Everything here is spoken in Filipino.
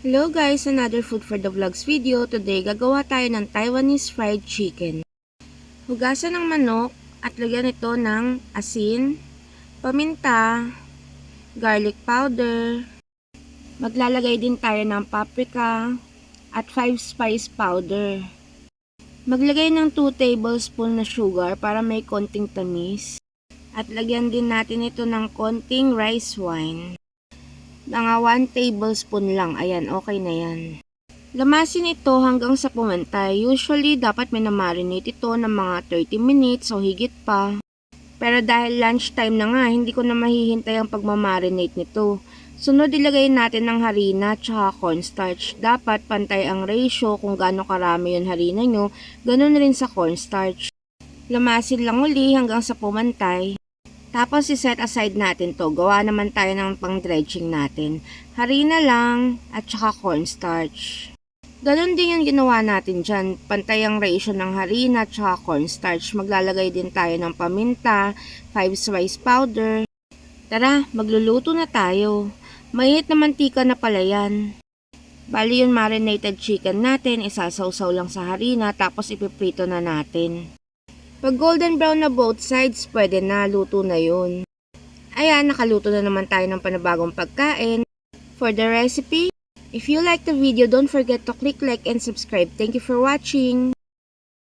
Hello guys, another food for the vlogs video. Today, gagawa tayo ng Taiwanese fried chicken. Hugasan ng manok at lagyan ito ng asin, paminta, garlic powder. Maglalagay din tayo ng paprika at 5 spice powder. Maglagay ng 2 tablespoon na sugar para may konting tamis. At lagyan din natin ito ng konting rice wine. Mga 1 tablespoon lang. Ayan, okay na yan. Lamasin ito hanggang sa pumantay. Usually, dapat minamarinate ito ng mga 30 minutes o higit pa. Pero dahil lunchtime na nga, hindi ko na mahihintay ang pagmamarinate nito. Sunod, ilagay natin ng harina at cornstarch. Dapat pantay ang ratio kung gaano karami yung harina nyo. Ganun rin sa cornstarch. Lamasin lang uli hanggang sa pumantay. Tapos, i-set aside natin to. Gawa naman tayo ng pang-dredging natin. Harina lang at saka cornstarch. Ganon din yung ginawa natin dyan. Pantay ang ratio ng harina at saka cornstarch. Maglalagay din tayo ng paminta, 5 spice powder. Tara, magluluto na tayo. Mainit na mantika na pala yan. Bali yung marinated chicken natin, isasawsaw lang sa harina tapos ipiprito na natin. Pag golden brown na both sides, pwede na, luto na yun. Ayan, nakaluto na naman tayo ng panibagong pagkain. For the recipe, if you like the video, don't forget to click like and subscribe. Thank you for watching!